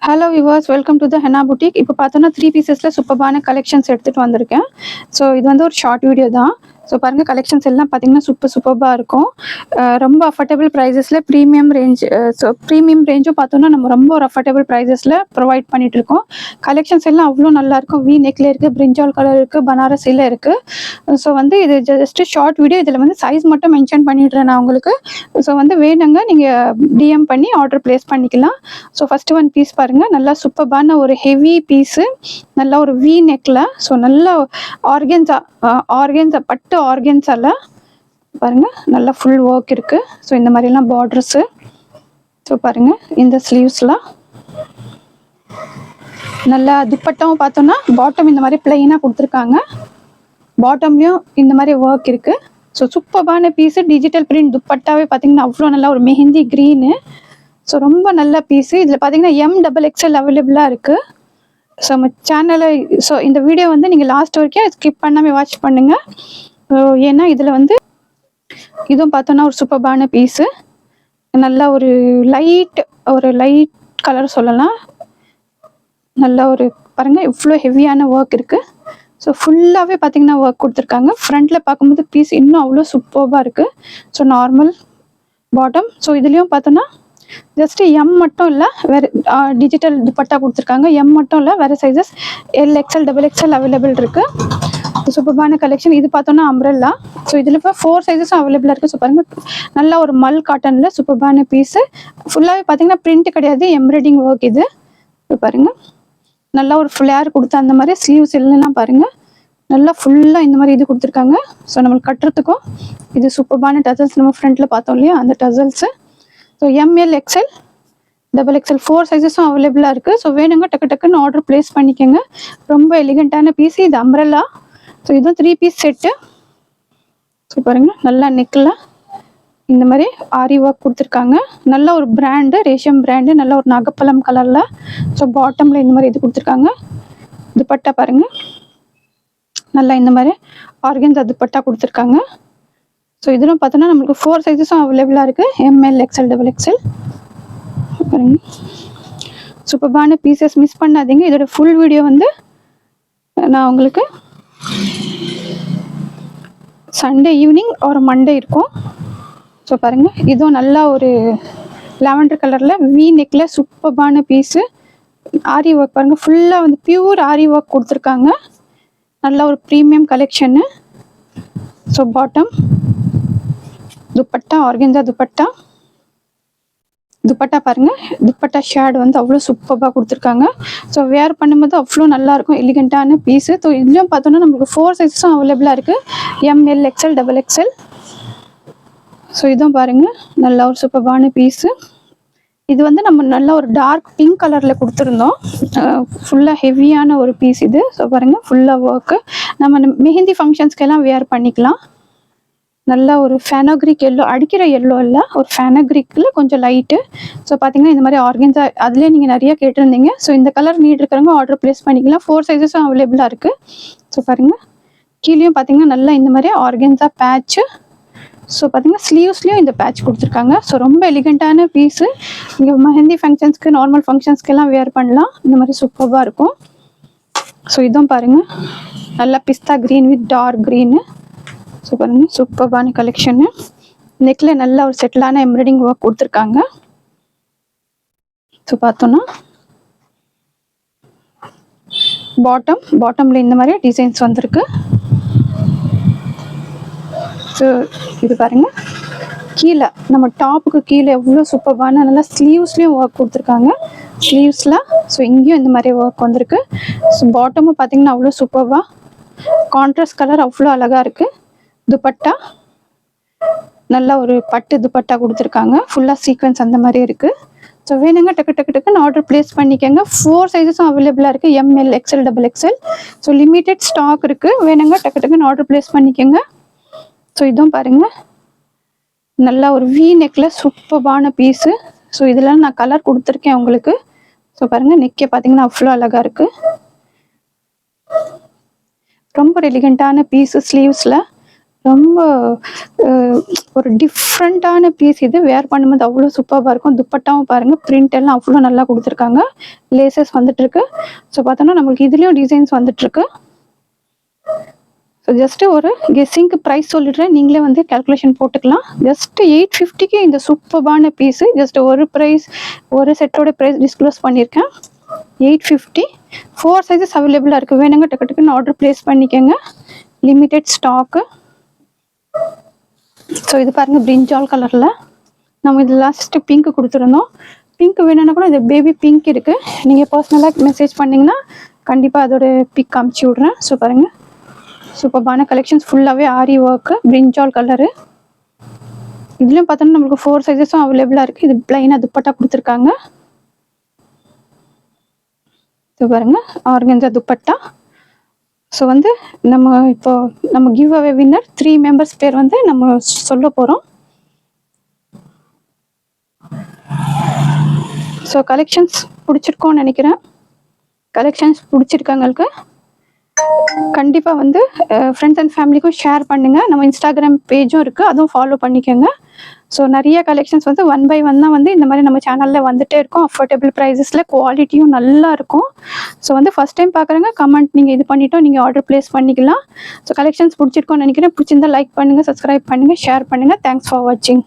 Hello viewers, welcome to the henna boutique. இப்போ பார்த்தோன்னா 3 பீசஸில் சூப்பரான கலெக்ஷன்ஸ் எடுத்துகிட்டு வந்திருக்கேன். ஸோ இது வந்து ஒரு ஷார்ட் வீடியோ தான். ஸோ பாருங்கள், கலெக்ஷன்ஸ் எல்லாம் பார்த்தீங்கன்னா சூப்பராக இருக்கும். ரொம்ப அஃபோர்டபுள் ப்ரைஸஸில் ப்ரீமியம் ரேஞ்ச். ஸோ ப்ரீமியம் ரேஞ்சும் பார்த்தோன்னா நம்ம ரொம்ப ஒரு அஃபோர்டபுள் ப்ரைஸஸில் ப்ரொவைட் பண்ணிகிட்ருக்கோம். கலெக்ஷன்ஸ் எல்லாம் அவ்வளோ நல்லாயிருக்கும். வி நெக்கில் இருக்குது, பிரிஞ்சால் கலர் இருக்குது, பனாரஸில் இருக்குது. ஸோ வந்து இது ஜஸ்ட்டு ஷார்ட் வீடியோ. இதில் வந்து சைஸ் மட்டும் மென்ஷன் பண்ணிடுறேன் நான் உங்களுக்கு. ஸோ வந்து வேணுங்க, நீங்கள் டிஎம் பண்ணி ஆர்டர் ப்ளேஸ் பண்ணிக்கலாம். ஸோ ஃபஸ்ட்டு ஒன் பீஸ் பாருங்கள், நல்லா சூப்பரான ஒரு ஹெவி பீஸு, நல்லா ஒரு வி நெக்கில். ஸோ நல்ல ஆர்கென்ஸா பட்டு ஆர்கென்ஸால பாருங்கள், நல்லா ஃபுல் ஒர்க் இருக்குது. ஸோ இந்த மாதிரிலாம் பார்டர்ஸு. ஸோ பாருங்கள், இந்த ஸ்லீவ்ஸ்லாம் நல்லா துப்பட்டாவும் பார்த்தோன்னா பாட்டம் இந்த மாதிரி பிளெயினாக கொடுத்துருக்காங்க. பாட்டம்லேயும் இந்த மாதிரி ஒர்க் இருக்குது. ஸோ சூப்பரான பீஸு. டிஜிட்டல் பிரிண்ட் துப்பட்டாவே பார்த்தீங்கன்னா அவ்வளோ நல்லா ஒரு மெஹந்தி க்ரீனு. ஸோ ரொம்ப நல்ல பீஸு. இதில் பார்த்தீங்கன்னா MXXL அவைலபிளாக இருக்குது. ஸோ நம்ம சேனலை இந்த வீடியோ வந்து நீங்கள் லாஸ்ட் வரைக்கும் ஸ்கிப் பண்ணாமல் வாட்ச் பண்ணுங்கள். ஏன்னா இதில் வந்து இதுவும் பார்த்தோன்னா ஒரு சூப்பரான பீஸு. நல்லா ஒரு லைட் கலர் சொல்லலாம். நல்லா ஒரு பாருங்கள், இவ்வளோ ஹெவியான ஒர்க் இருக்குது. ஸோ ஃபுல்லாகவே பார்த்தீங்கன்னா ஒர்க் கொடுத்துருக்காங்க. ஃப்ரண்ட்டில் பார்க்கும்போது பீஸ் இன்னும் அவ்வளோ சூப்பராக இருக்குது. So normal bottom. ஸோ இதுலேயும் பார்த்தோன்னா ஜஸ்ட்டு எம் மட்டும் இல்லை, வேறு டிஜிட்டல் துப்பட்டா கொடுத்துருக்காங்க. எம் மட்டும் இல்லை, வேறு சைஸஸ் LXL XXL அவைலபிள் இருக்குது. சூப்பரான கலெக்ஷன். இது பார்த்தோன்னா அம்ப்ரெல்லா. ஸோ இதில் இப்போ 4 சைஸஸும் அவைலபிளாக இருக்குது. ஸோ பாருங்கள், நல்லா ஒரு மல் காட்டனில் சூப்பரான பீஸு. ஃபுல்லாகவே பார்த்தீங்கன்னா பிரிண்ட் கிடையாது, எம்ப்ராய்டிங் ஒர்க் இது. இப்போ பாருங்கள், நல்லா ஒரு ஃப்ளேர் கொடுத்து அந்த மாதிரி ஸ்லீவ்ஸ் எல்லாம் பாருங்கள், நல்லா ஃபுல்லாக இந்த மாதிரி இது கொடுத்துருக்காங்க. ஸோ நம்மளுக்கு கட்டுறதுக்கும் இது சூப்பரான டசல்ஸ் நம்ம ஃப்ரண்ட்டில் பார்த்தோம் இல்லையா, அந்த டசல்ஸு. ஸோ ML XL XXL 4 சைஸஸும் அவைலபிளாக இருக்குது. ஸோ வேணுங்க டக்குன்னு ஆர்டர் ப்ளேஸ் பண்ணிக்கோங்க. ரொம்ப எலிகண்ட்டான பீஸ். இது அம்ப்ரெல்லா. ஸோ இதுவும் 3 பீஸ் செட்டு. ஸோ பாருங்கள், நல்லா நெக்கில் இந்த மாதிரி ஆரி ஒர்க் கொடுத்துருக்காங்க. நல்ல ஒரு பிராண்டு, ரேஷம் பிராண்டு, நல்ல ஒரு நாகப்பழம் கலரில். ஸோ பாட்டமில் இந்த மாதிரி இது கொடுத்துருக்காங்க. துப்பட்டா பாருங்கள், நல்லா இந்த மாதிரி ஆர்கன்ஸா துப்பட்டா கொடுத்துருக்காங்க. ஸோ இதெல்லாம் பார்த்தோன்னா நம்மளுக்கு 4 சைஸஸும் அவைலபிளாக இருக்குது. ML XL XXL பாருங்க, சூப்பரான பீசஸ். மிஸ் பண்ணாதீங்க. இதோட ஃபுல் வீடியோ வந்து நான் உங்களுக்கு சண்டே ஈவினிங் ஒரு மண்டே இருக்கும். ஸோ பாருங்கள், இதுவும் நல்லா ஒரு லாவெண்டர் கலரில் வி நெக்கில் சூப்பரான பீஸு. ஆரி ஒர்க் பாருங்கள், ஃபுல்லாக வந்து பியூர் ஆரி ஒர்க் கொடுத்துருக்காங்க. நல்ல ஒரு premium collection. So bottom, dupatta organza dupatta பாருங்கள், துப்பட்டா ஷேட் வந்து அவ்வளோ சூப்பராக கொடுத்துருக்காங்க. ஸோ வேர் பண்ணும்போது அவ்வளோ நல்லாயிருக்கும், எலிகண்ட்டான பீஸு. ஸோ இதுலேயும் பார்த்தோன்னா நம்மளுக்கு 4 சைஸஸும் அவைலபிளாக இருக்குது. ML XL XXL. ஸோ இதுவும் பாருங்கள், நல்லா ஒரு சூப்பரான பீஸு. இது வந்து நம்ம நல்லா ஒரு டார்க் பிங்க் கலரில் கொடுத்துருந்தோம். ஃபுல்லாக ஹெவியான ஒரு பீஸ் இது. ஸோ பாருங்கள், ஃபுல்லாக ஒர்க்கு. நம்ம மெஹந்தி ஃபங்க்ஷன்ஸ்க்கெல்லாம் வேர் பண்ணிக்கலாம். நல்லா ஒரு ஃபேனோக்ரிக் எல்லோ, அடிக்கிற எல்லோ இல்லை, ஒரு ஃபேனோக்ரிக்கில் கொஞ்சம் லைட்டு. ஸோ பார்த்தீங்கன்னா இந்த மாதிரி ஆர்கன்ஸா அதுலேயே நீங்கள் நிறையா கேட்டிருந்தீங்க. ஸோ இந்த கலர் நீட் இருக்கிறவங்க ஆர்டர் ப்ளேஸ் பண்ணிக்கலாம். 4 சைஸஸும் அவைலபிளாக இருக்குது. ஸோ பாருங்கள், கீழேயும் பார்த்தீங்கன்னா நல்லா இந்த மாதிரி ஆர்கன்ஸா பேட்ச்சு. ஸோ பார்த்தீங்கன்னா ஸ்லீவ்ஸ்லேயும் இந்த பேட்ச் கொடுத்துருக்காங்க. ஸோ ரொம்ப எலிகண்ட்டான பீஸு. இங்கே மெஹந்தி ஃபங்க்ஷன்ஸ்க்கு, நார்மல் ஃபங்க்ஷன்ஸ்க்கெல்லாம் வேர் பண்ணலாம். இந்த மாதிரி சூப்பராக இருக்கும். ஸோ இதுவும் பாருங்கள், நல்லா பிஸ்தா green with dark green. So பாருங்கள், சூப்பரான கலெக்ஷனு. நெக்கில் நல்ல ஒரு செட்டிலான எம்ப்ராய்டிங் ஒர்க் கொடுத்துருக்காங்க. ஸோ பார்த்தோன்னா பாட்டமில் இந்த மாதிரி டிசைன்ஸ் வந்திருக்கு. ஸோ இது பாருங்கள், கீழே நம்ம டாப்புக்கு கீழே எவ்வளோ சூப்பரான நல்லா ஸ்லீவ்ஸ்லேயும் ஒர்க் கொடுத்துருக்காங்க. ஸ்லீவ்ஸில் ஸோ இங்கேயும் இந்த மாதிரி ஒர்க் வந்திருக்கு. ஸோ பாட்டமும் பார்த்தீங்கன்னா அவ்வளோ சூப்பராக கான்ட்ராஸ்ட் கலர் அவ்வளோ அழகாக இருக்குது. துப்பட்டா நல்லா ஒரு பட்டு துப்பட்டா கொடுத்துருக்காங்க. ஃபுல்லாக சீக்வன்ஸ் அந்த மாதிரி இருக்குது. ஸோ வேணுங்க டக்குன்னு ஆர்டர் ப்ளேஸ் பண்ணிக்கோங்க. 4 சைஸஸும் அவைலபிளாக இருக்குது. ML XL XXL. So limited stock இருக்குது. வேணுங்க டக்குன்னு ஆர்டர் ப்ளேஸ் பண்ணிக்கோங்க. ஸோ இதுவும் பாருங்கள், நல்லா ஒரு வி நெக்கில் சூப்பரான பீஸு. ஸோ இதெல்லாம் நான் கலர் கொடுத்துருக்கேன் உங்களுக்கு. ஸோ பாருங்கள், நெக்கே பார்த்தீங்கன்னா அவ்வளோ அழகாக இருக்குது. ரொம்ப எலிகண்ட்டான பீஸு. ஸ்லீவ்ஸில் ரொம்ப ஒரு டிஃப்ரெண்ட்டான பீஸ் இது. வேர் பண்ணும்போது அவ்வளோ சூப்பராக இருக்கும். துப்பட்டாவும் பாருங்கள், பிரிண்ட் எல்லாம் அவ்வளோ நல்லா கொடுத்துருக்காங்க. லேசஸ் வந்துட்டுருக்கு. ஸோ பார்த்தோன்னா நம்மளுக்கு இதுலேயும் டிசைன்ஸ் வந்துட்டுருக்கு. ஸோ ஜஸ்ட்டு ஒரு கெஸ்ஸிங்க்கு ப்ரைஸ் சொல்லிடுறேன், நீங்களே வந்து கேல்குலேஷன் போட்டுக்கலாம். ஜஸ்ட்டு 850க்கு இந்த சூப்பர்பான பீஸு. ஜஸ்ட் ஒரு ப்ரைஸ், ஒரு செட்டோட ப்ரைஸ் டிஸ்க்ளோஸ் பண்ணியிருக்கேன். 850. 4 சைஸஸ் அவைலபிளாக இருக்குது. வேணுங்க டக்கு டக்குன்னு ஆர்டர் ப்ளேஸ் பண்ணிக்கோங்க. Limited stock. ஸோ இது பாருங்கள், பிரிஞ்சால் கலரில் நம்ம இது லாஸ்ட்டு பிங்க் கொடுத்துருந்தோம். பிங்க் வேணும்னா கூட இது பேபி பிங்க் இருக்குது. நீங்கள் பர்சனலாக மெசேஜ் பண்ணிங்கன்னா கண்டிப்பாக அதோட பிக் அமுச்சு விட்றேன். ஸோ பாருங்கள், சூப்பர்பான கலெக்ஷன்ஸ். ஃபுல்லாகவே ஆரி ஒர்க்கு, பிரிஞ்சால் கலரு. இதுலேயும் பார்த்தோன்னா நம்மளுக்கு 4 சைஸஸும் அவைலபிளாக இருக்குது. இது ப்ளைனாக துப்பட்டா கொடுத்துருக்காங்க. ஸோ பாருங்கள், ஆர்கன்ஜா துப்பட்டா. ஸோ வந்து நம்ம கிவ் அவே வின்னர் 3 மெம்பர்ஸ் பேர் வந்து நம்ம சொல்ல போகிறோம். ஸோ கலெக்ஷன்ஸ் பிடிச்சிருக்கோன்னு நினைக்கிறேன். கலெக்ஷன்ஸ் பிடிச்சிருக்கவங்களுக்கு கண்டிப்பாக வந்து ஃப்ரெண்ட்ஸ் அண்ட் ஃபேமிலிக்கும் ஷேர் பண்ணுங்கள். நம்ம இன்ஸ்டாகிராம் பேஜும் இருக்குது, அதுவும் ஃபாலோ பண்ணிக்கோங்க. ஸோ நிறைய கலெக்ஷன்ஸ் வந்து 1 by 1 தான் வந்து இந்த மாதிரி நம்ம சேனலில் வந்துகிட்டே இருக்கும். அஃபோர்டபுள் ப்ரைஸஸில், குவாலிட்டியும் நல்லா இருக்கும். ஸோ வந்து ஃபஸ்ட் டைம் பார்க்குறேங்க, கமெண்ட் நீங்கள் இது பண்ணிவிட்டோம், நீங்கள் ஆர்டர் ப்ளேஸ் பண்ணிக்கலாம். ஸோ கலெக்ஷன்ஸ் பிடிச்சிருக்கோன்னு நினைக்கிறேன். பிடிச்சிருந்தா லைக் பண்ணுங்கள், சப்ஸ்கிரைப் பண்ணுங்கள், ஷேர் பண்ணுங்கள். தேங்க்ஸ் ஃபார் வாட்சிங்.